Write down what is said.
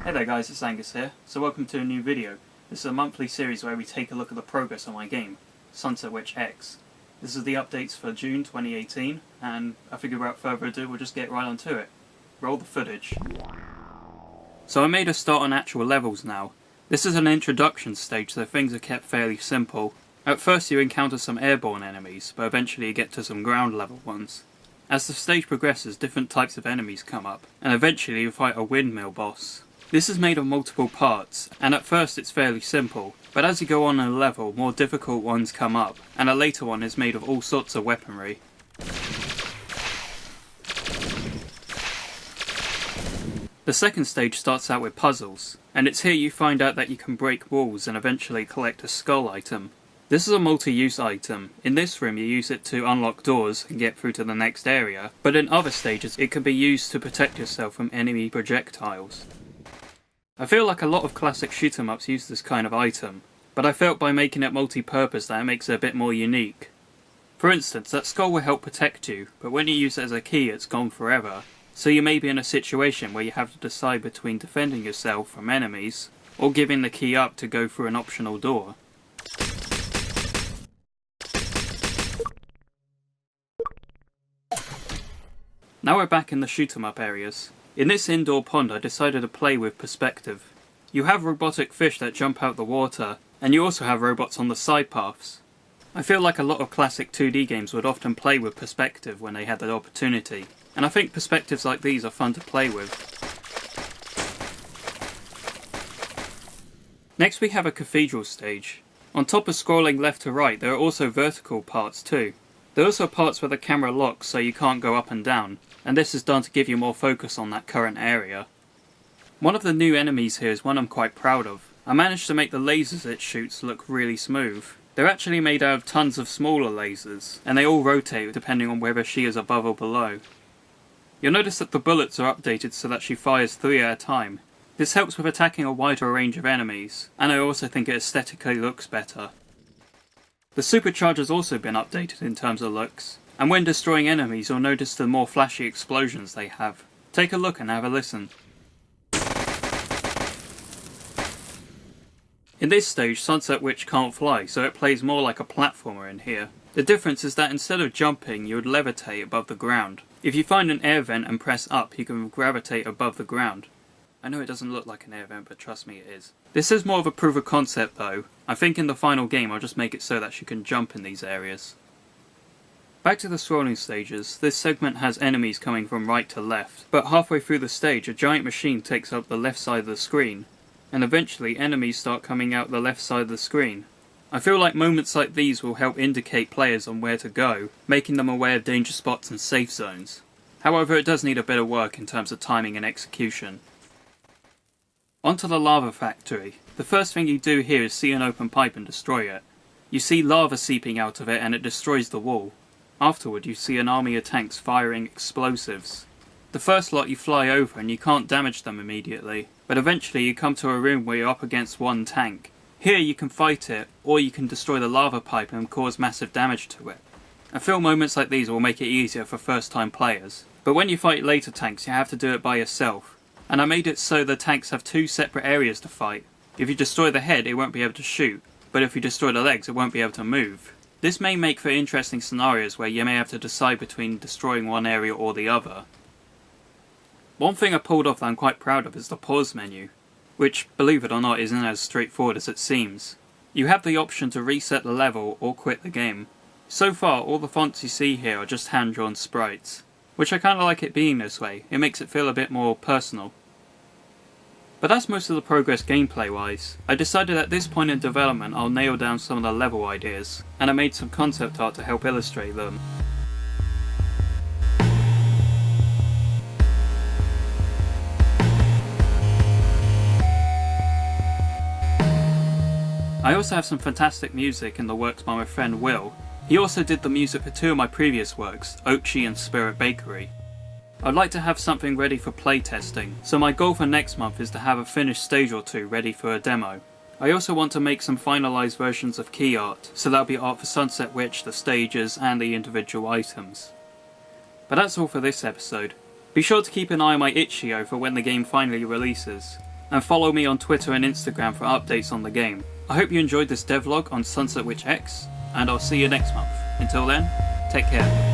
Hey there guys, it's Angus here. So welcome to a new video. This is a monthly series where we take a look at the progress on my game, Sunset Witch X. This is the updates for June 2018, and I figure without further ado we'll just get right onto it. Roll the footage. So I made a start on actual levels now. This is an introduction stage, so things are kept fairly simple. At first you encounter some airborne enemies, but eventually you get to some ground level ones. As the stage progresses, different types of enemies come up, and eventually you fight a windmill boss. This is made of multiple parts, and at first it's fairly simple, but as you go on in a level, more difficult ones come up, and a later one is made of all sorts of weaponry. The second stage starts out with puzzles, and it's here you find out that you can break walls and eventually collect a skull item. This is a multi-use item. In this room you use it to unlock doors and get through to the next area, but in other stages it can be used to protect yourself from enemy projectiles. I feel like a lot of classic shoot 'em ups use this kind of item, but I felt by making it multi-purpose that it makes it a bit more unique. For instance, that skull will help protect you, but when you use it as a key it's gone forever, so you may be in a situation where you have to decide between defending yourself from enemies, or giving the key up to go through an optional door. Now we're back in the shoot 'em up areas. In this indoor pond I decided to play with perspective. You have robotic fish that jump out the water, and you also have robots on the side paths. I feel like a lot of classic 2D games would often play with perspective when they had the opportunity, and I think perspectives like these are fun to play with. Next we have a cathedral stage. On top of scrolling left to right there are also vertical parts too. There are also parts where the camera locks so you can't go up and down, and this is done to give you more focus on that current area. One of the new enemies here is one I'm quite proud of. I managed to make the lasers it shoots look really smooth. They're actually made out of tons of smaller lasers, and they all rotate depending on whether she is above or below. You'll notice that the bullets are updated so that she fires 3 at a time. This helps with attacking a wider range of enemies, and I also think it aesthetically looks better. The Supercharged has also been updated in terms of looks, and when destroying enemies you'll notice the more flashy explosions they have. Take a look and have a listen. In this stage Sunset Witch can't fly, so it plays more like a platformer in here. The difference is that instead of jumping you would levitate above the ground. If you find an air vent and press up you can gravitate above the ground. I know it doesn't look like an air vent, but trust me it is. This is more of a proof of concept though. I think in the final game I'll just make it so that she can jump in these areas. Back to the Swirling stages, this segment has enemies coming from right to left, but halfway through the stage a giant machine takes up the left side of the screen, and eventually enemies start coming out the left side of the screen. I feel like moments like these will help indicate players on where to go, making them aware of danger spots and safe zones. However, it does need a bit of work in terms of timing and execution. Onto the lava factory. The first thing you do here is see an open pipe and destroy it. You see lava seeping out of it and it destroys the wall. Afterward you see an army of tanks firing explosives. The first lot you fly over and you can't damage them immediately, but eventually you come to a room where you're up against one tank. Here you can fight it, or you can destroy the lava pipe and cause massive damage to it. I feel moments like these will make it easier for first time players, but when you fight later tanks you have to do it by yourself. And I made it so the tanks have 2 separate areas to fight. If you destroy the head it won't be able to shoot, but if you destroy the legs it won't be able to move. This may make for interesting scenarios where you may have to decide between destroying one area or the other. One thing I pulled off that I'm quite proud of is the pause menu, which, believe it or not, isn't as straightforward as it seems. You have the option to reset the level or quit the game. So far all the fonts you see here are just hand-drawn sprites, which I kinda like it being this way. It makes it feel a bit more personal. But that's most of the progress gameplay wise. I decided at this point in development I'll nail down some of the level ideas, and I made some concept art to help illustrate them. I also have some fantastic music in the works by my friend Will. He also did the music for 2 of my previous works, Ochi and Spirit Bakery. I'd like to have something ready for playtesting, so my goal for next month is to have a finished stage or 2 ready for a demo. I also want to make some finalised versions of key art, so that'll be art for Sunset Witch, the stages and the individual items. But that's all for this episode. Be sure to keep an eye on my itch.io for when the game finally releases. and follow me on Twitter and Instagram for updates on the game. I hope you enjoyed this devlog on Sunset Witch X, and I'll see you next month. Until then, take care.